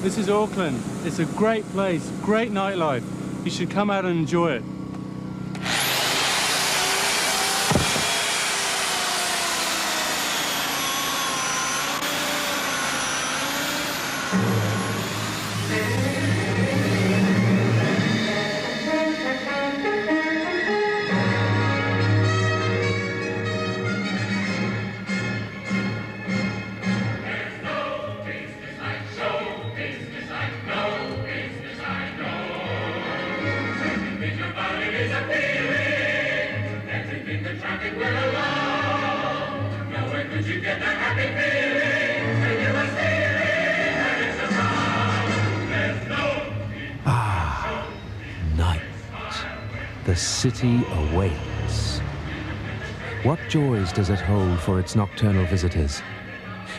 This is Auckland. It's a great place, great nightlife. You should come out and enjoy it. Night. The city awaits. What joys does it hold for its nocturnal visitors?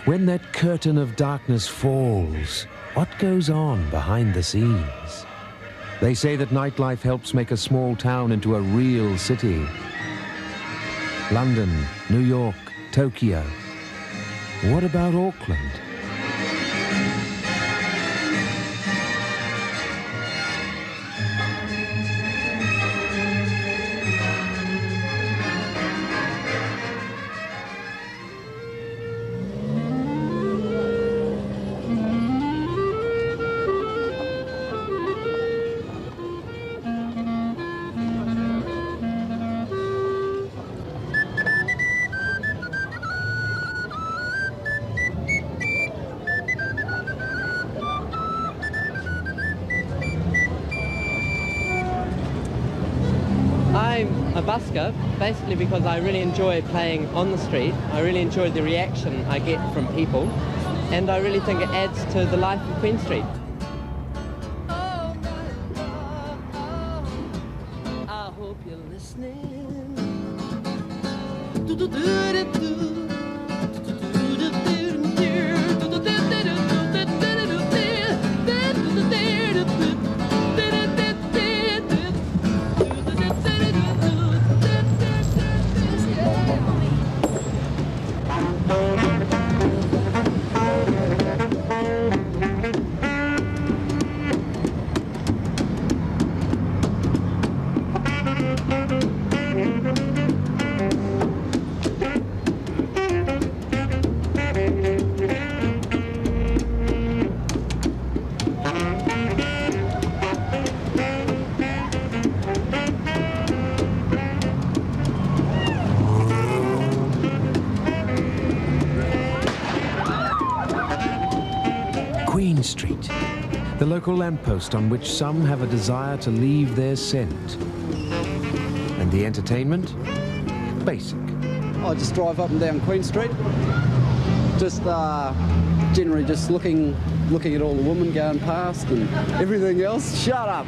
When that curtain of darkness falls, what goes on behind the scenes? They say that nightlife helps make a small town into a real city. London, New York, Tokyo. What about Auckland? I'm a busker, basically because I really enjoy playing on the street. I really enjoy the reaction I get from people, and I really think it adds to the life of Queen Street. I hope you're listening. Queen Street, the local lamppost on which some have a desire to leave their scent. And the entertainment? Basic. I just drive up and down Queen Street, just generally just looking at all the women going past and everything else. Shut up!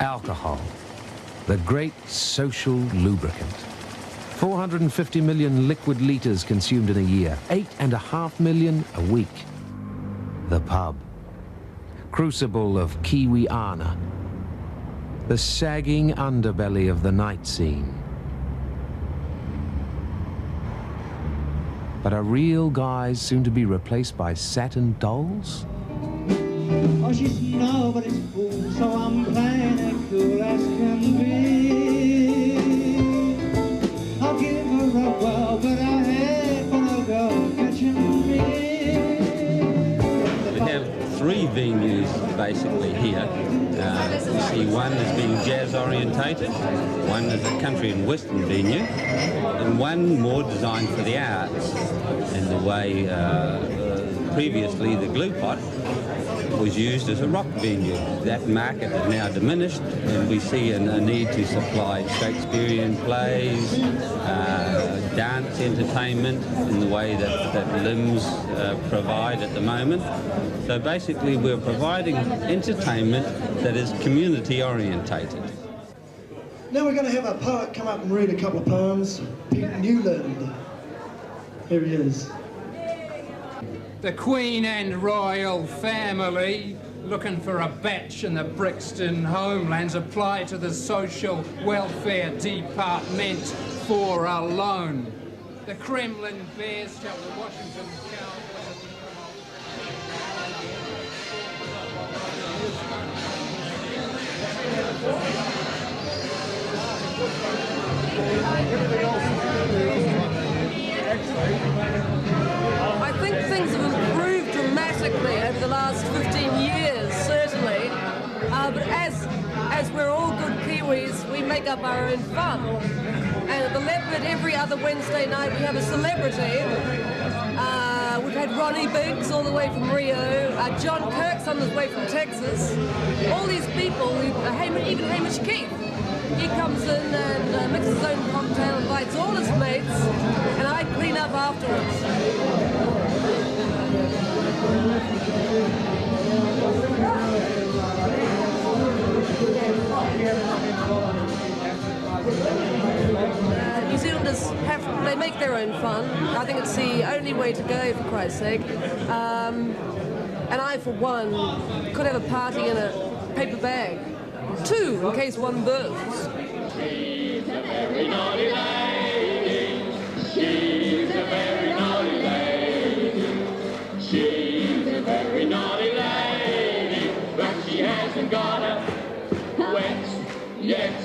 Alcohol, the great social lubricant. 450 million liquid litres consumed in a year, 8.5 million a week. The pub, crucible of Kiwiana, the sagging underbelly of the night scene. But are real guys soon to be replaced by satin dolls? Oh, she's nobody's fool, so I'm playing it cool as can be. I'll give her a whirl, but I ain't gonna go catching me. We have three venues basically here. You see, one is being jazz orientated, one is a country and western venue, and one more designed for the arts in the way previously the Glue Pot was used as a rock venue. That market has now diminished, and we see a need to supply Shakespearean plays, dance entertainment in the way that LIMS provide at the moment. So basically we're providing entertainment that is community orientated. Now we're going to have a poet come up and read a couple of poems. Pete Newland. Here he is. The Queen and Royal Family, looking for a batch in the Brixton homelands, apply to the Social Welfare Department for a loan. The Kremlin bears shall the Washington Cowboys. I think things have improved dramatically over the last 15 years, certainly. But as we're all good Kiwis, we make up our own fun. And at the Leopard, every other Wednesday night, we have a celebrity. We've had Ronnie Biggs all the way from Rio, John Kirk's on his way from Texas. All these people, even Hamish Keith. He comes in and mixes his own cocktail, invites all his mates, and I clean up afterwards. New Zealanders they make their own fun. I think it's the only way to go, for Christ's sake. And I, for one, could have a party in a paper bag. 2, in case one bursts. She's a very naughty lady. She's a very naughty lady. She's a very naughty lady, but she hasn't got a wet yet.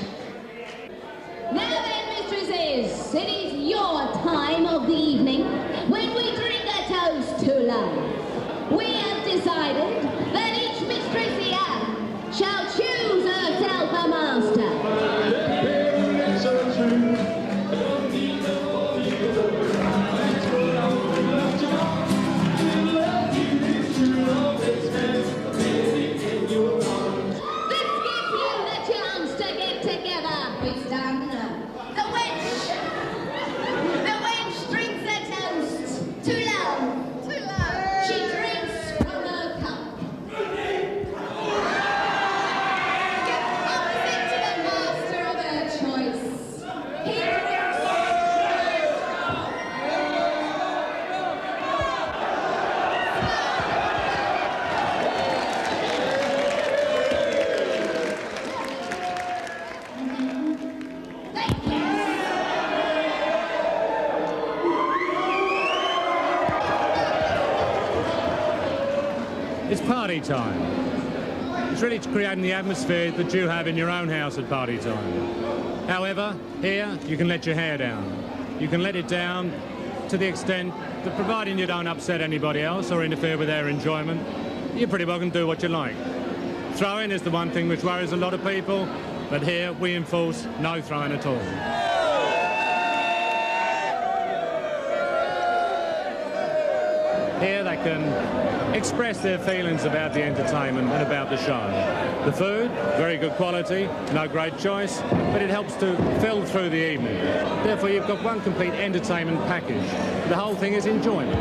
Now then, mistresses, it is your time of the evening when we drink a toast to love. We have decided that each mistress here shall choose herself a master. This gives you the chance to get together, Miss Dunn. The wench drinks a toast to love. To love. She drinks from her cup. Opposite to the master of her choice. He drinks. Thank you. It's party time. It's really creating the atmosphere that you have in your own house at party time. However, here you can let your hair down. You can let it down to the extent that, providing you don't upset anybody else or interfere with their enjoyment, you pretty well can do what you like. Throwing is the one thing which worries a lot of people, but here we enforce no throwing at all. Here they can express their feelings about the entertainment and about the show. The food, very good quality, no great choice, but it helps to fill through the evening. Therefore, you've got one complete entertainment package. The whole thing is enjoyment.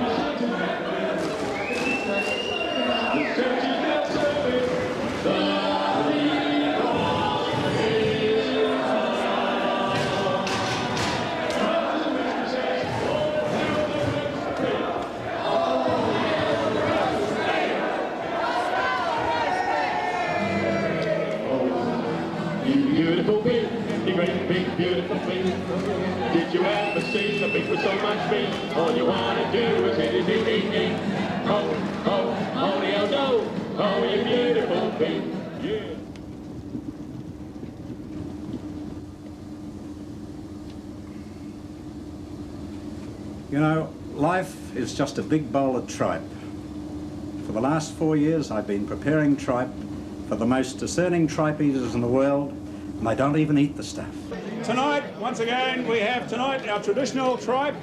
Beautiful bee, the great big beautiful bee. Did you ever see a bee with so much bee? All you wanna do is hit it, ding, ding, ding. Ho, ho, holy, oh no, oh you beautiful bee. Yeah. You know, life is just a big bowl of tripe. For the last 4 years I've been preparing tripe for the most discerning tripe eaters in the world, and they don't even eat the stuff. Tonight, once again, we have tonight our traditional tripe.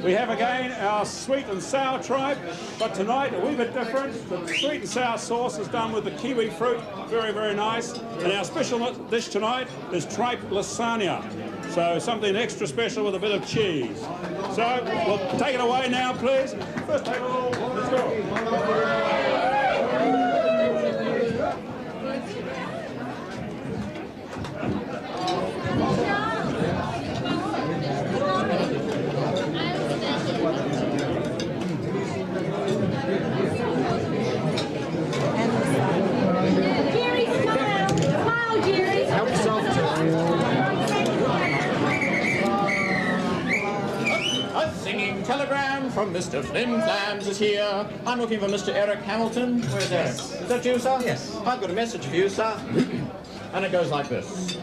We have again our sweet and sour tripe, but tonight a wee bit different. The sweet and sour sauce is done with the kiwi fruit, very, very nice. And our special dish tonight is tripe lasagna. So something extra special with a bit of cheese. So we'll take it away now, please. First table, let's go. A singing telegram from Mr. Flim Flams is here. I'm looking for Mr. Eric Hamilton. Where's Eric? Is that you, sir? Yes. I've got a message for you, sir. And it goes like this.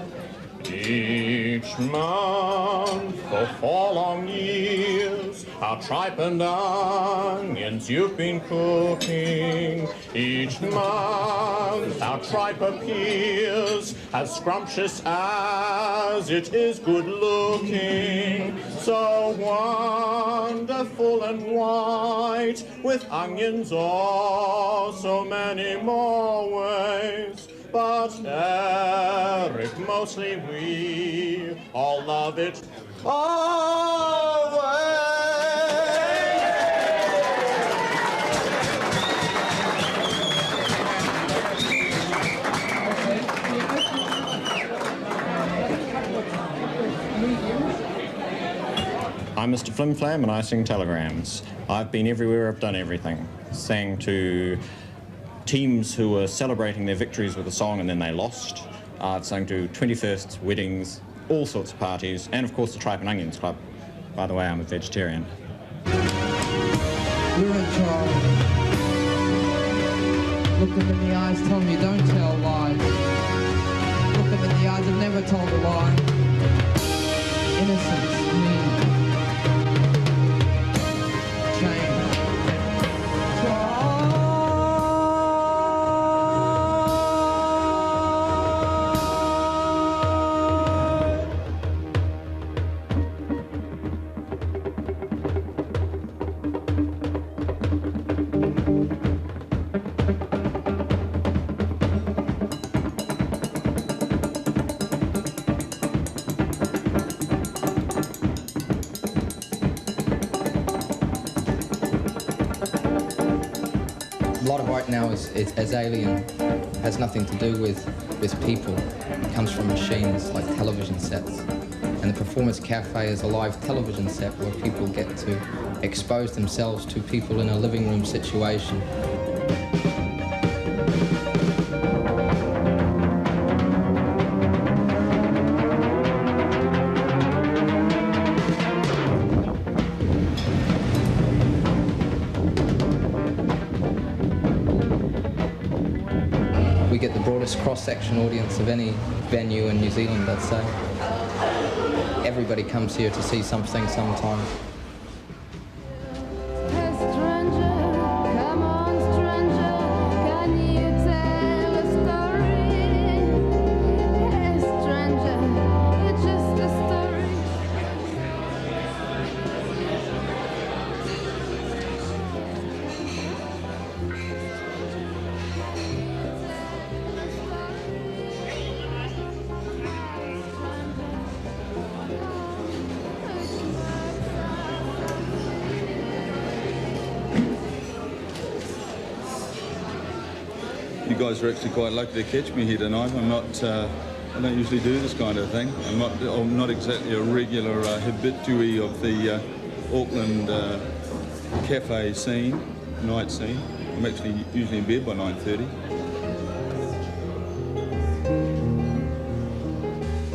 Each month for 4 long years, our tripe and onions you've been cooking. Each month our tripe appears as scrumptious as it is good looking. So wonderful and white, with onions oh so many more ways. But Eric, mostly we all love it always. I'm Mr. Flim Flam and I sing telegrams. I've been everywhere, I've done everything. Sang to teams who were celebrating their victories with a song and then they lost. I've sung to 21st, weddings, all sorts of parties, and of course the Tripe and Onions Club. By the way, I'm a vegetarian. You're a child. Look them in the eyes, tell them you don't tell lies. Look them in the eyes, I've never told a lie. Innocence, meaning, change. A lot of art now is alien, has nothing to do with people. It comes from machines like television sets. And the Performance Cafe is a live television set where people get to expose themselves to people in a living room situation. We get the broadest cross-section audience of any venue in New Zealand, I'd say. Everybody comes here to see something sometime. You guys are actually quite lucky to catch me here tonight. I don't usually do this kind of thing. I'm not exactly a regular habitué of the Auckland cafe scene, night scene. I'm actually usually in bed by 9:30.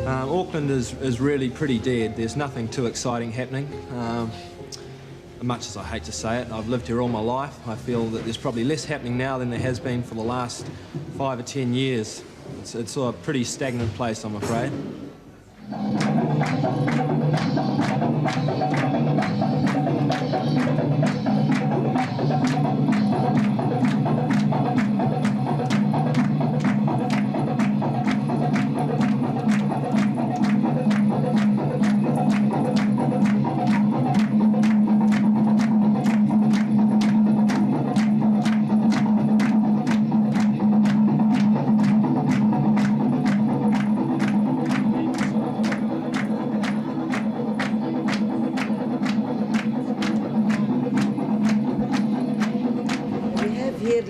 Auckland is really pretty dead. There's nothing too exciting happening. Much as I hate to say it, I've lived here all my life. I feel that there's probably less happening now than there has been for the last 5 or 10 years. It's a pretty stagnant place, I'm afraid.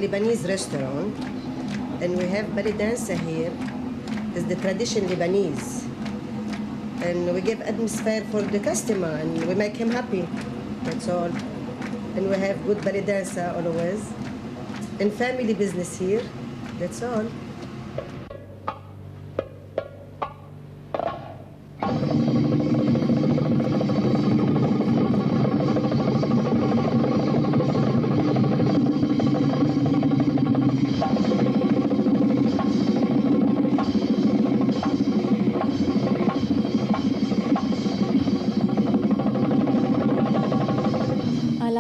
Lebanese restaurant, and we have belly dancer here. It's the tradition Lebanese, and we give atmosphere for the customer, and we make him happy. That's all. And we have good belly dancer always, and family business here. That's all.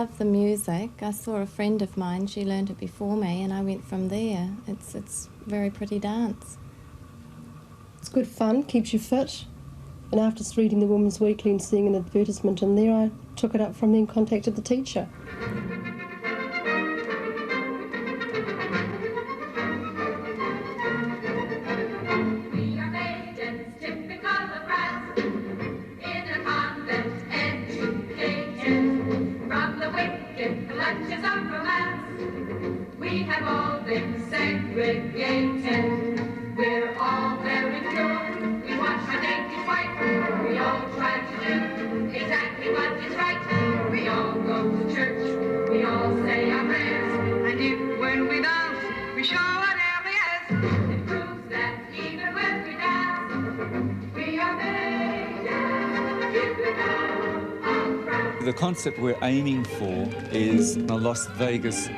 love the music. I saw a friend of mine, she learned it before me, and I went from there. It's very pretty dance. It's good fun, keeps you fit. And after reading the Women's Weekly and seeing an advertisement in there, I took it up from there and contacted the teacher. We have all been segregated. We're all very pure. We wash our naked white. We all try to do exactly what is right. We all go to church. We all say our prayers. And if when we dance, we show our areas, it proves that even when we dance, we are made beautiful. The concept we're aiming for is a Las Vegas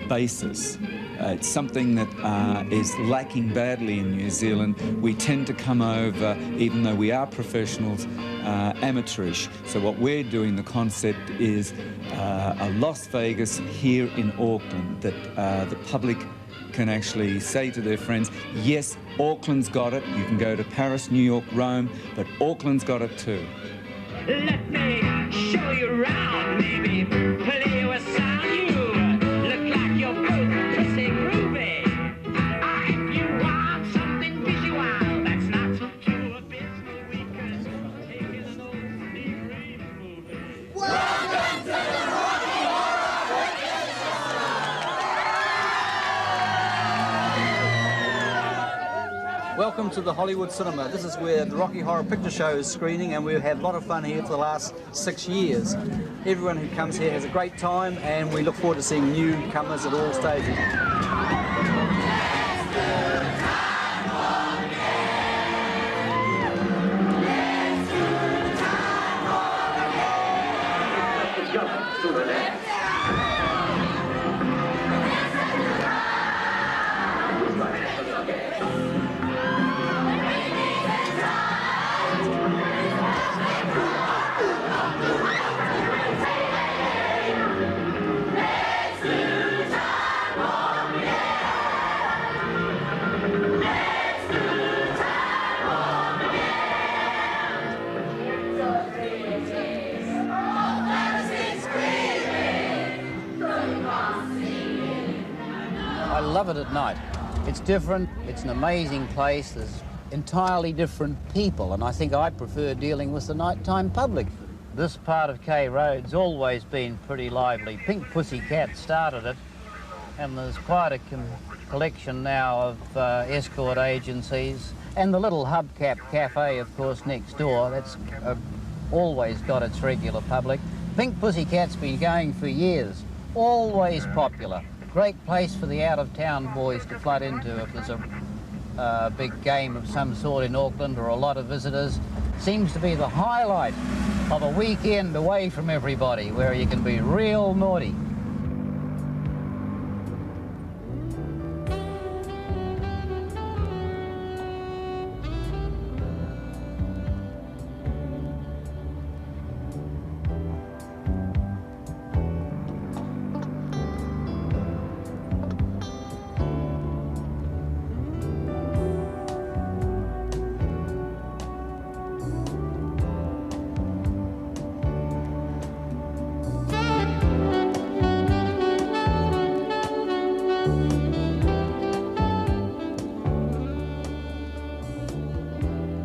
basis. It's something that is lacking badly in New Zealand. We tend to come over, even though we are professionals, amateurish. So what we're doing, the concept is a Las Vegas here in Auckland that the public can actually say to their friends, yes, Auckland's got it. You can go to Paris, New York, Rome, but Auckland's got it too. Let me show you around, maybe play with sound. You look like you're both pretty groovy. If you want something visual that's not too abysmal, we can take it an old Steve movie. Welcome to the Rocky Horror Picture Show! Welcome to the Hollywood Cinema. This is where the Rocky Horror Picture Show is screening, and we've had a lot of fun here for the last 6 years. Everyone who comes here has a great time, and we look forward to seeing newcomers at all stages. I love it at night. It's different, it's an amazing place, there's entirely different people, and I think I prefer dealing with the nighttime public. This part of K Road's always been pretty lively. Pink Pussycat started it, and there's quite a collection now of escort agencies, and the little Hubcap Cafe, of course, next door, that's always got its regular public. Pink Pussycat's been going for years, always popular. Great place for the out-of-town boys to flood into if there's a big game of some sort in Auckland or a lot of visitors. Seems to be the highlight of a weekend away from everybody, where you can be real naughty.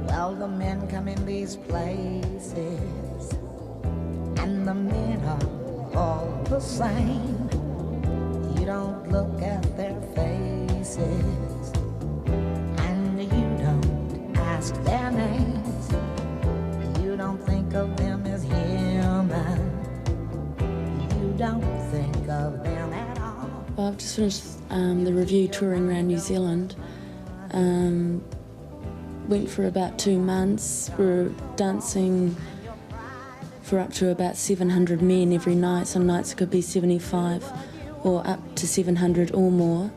Well, the men come in these places, and the men are all the same. You don't look at their faces, and you don't ask their names. You don't think of them as human. You don't think of them at all. Well, I've just finished the review touring around New Zealand. Went for about 2 months. We were dancing for up to about 700 men every night. Some nights it could be 75 or up to 700 or more.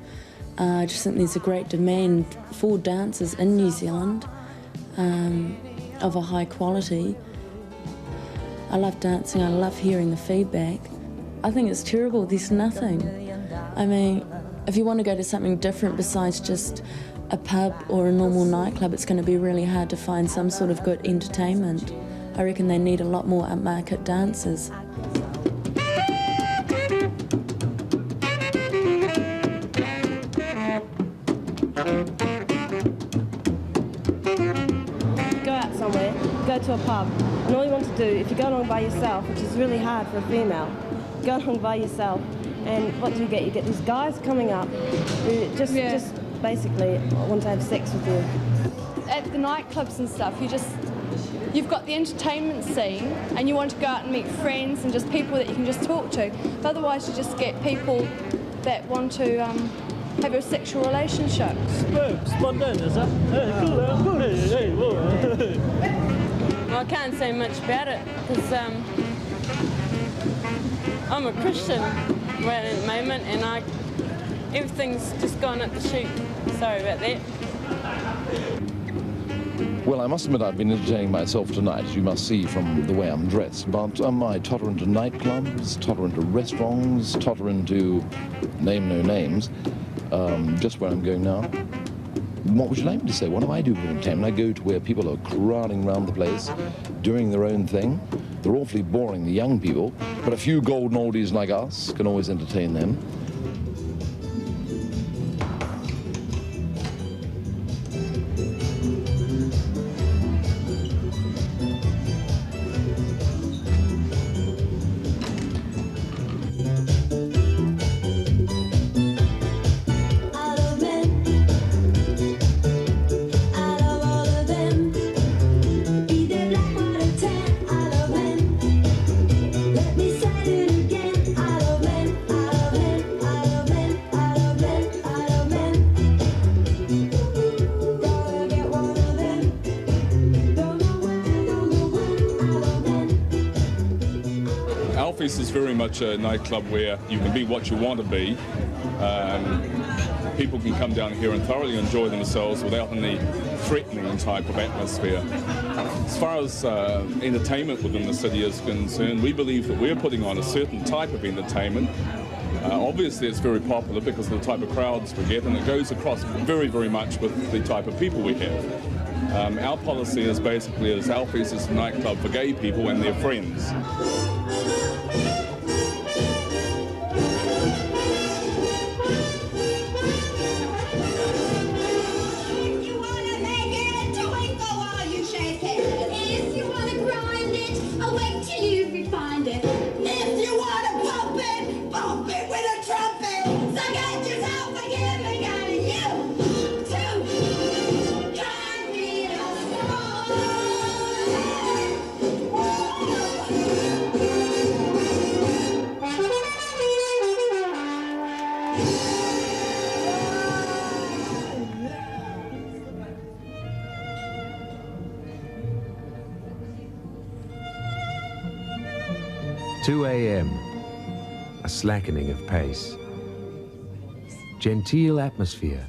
I just think there's a great demand for dancers in New Zealand of a high quality. I love dancing, I love hearing the feedback. I think it's terrible. There's nothing. I mean, if you want to go to something different besides just a pub or a normal nightclub, it's going to be really hard to find some sort of good entertainment. I reckon they need a lot more upmarket dancers. Go out somewhere, go to a pub, and all you want to do, if you go along by yourself, which is really hard for a female, go along by yourself, and what do you get? You get these guys coming up who just basically want to have sex with you. At the nightclubs and stuff, you've got the entertainment scene and you want to go out and meet friends and just people that you can just talk to. But otherwise you just get people that want to have a sexual relationship. Well, I can't say much about it because I'm a Christian right at the moment and everything's just gone up the chute. Sorry about that. Well, I must admit I've been entertaining myself tonight, as you must see from the way I'm dressed. But I totter into nightclubs, totter into restaurants, totter into, name no names, just where I'm going now. What would you like me to say? What do I do for entertainment? I go to where people are crowding around the place, doing their own thing. They're awfully boring, the young people, but a few golden oldies like us can always entertain them. Alfie's is very much a nightclub where you can be what you want to be. People can come down here and thoroughly enjoy themselves without any threatening type of atmosphere. As far as entertainment within the city is concerned, we believe that we're putting on a certain type of entertainment. Obviously it's very popular because of the type of crowds we get, and it goes across very, very much with the type of people we have. Our policy is basically as Alfie's is a nightclub for gay people and their friends. A slackening of pace. Genteel atmosphere.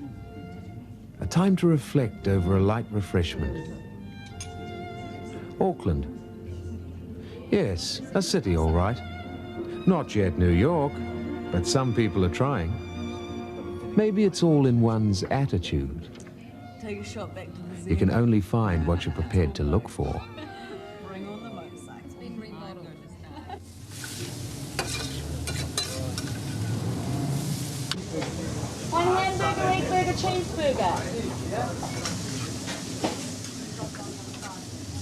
A time to reflect over a light refreshment. Auckland. Yes, a city all right. Not yet New York, but some people are trying. Maybe it's all in one's attitude. Take a shot back to the zoo. You can only find what you're prepared to look for. One hamburger, egg burger, cheeseburger.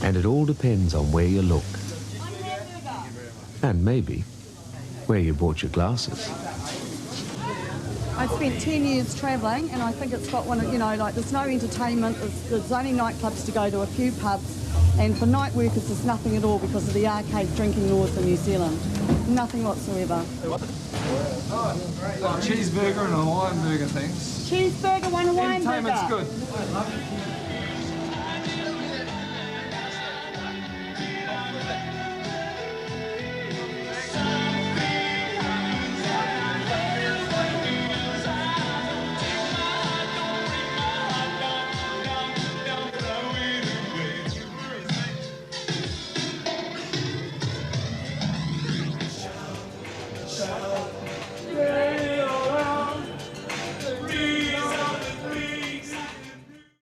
And it all depends on where you look. And maybe where you bought your glasses. I spent 10 years travelling, and I think it's got one of, like there's no entertainment, there's only nightclubs to go to, a few pubs, and for night workers there's nothing at all because of the arcade drinking laws in New Zealand. Nothing whatsoever. Cheeseburger and a Hawaiian burger, thanks. Cheeseburger, one Hawaiian burger. Entertainment's good.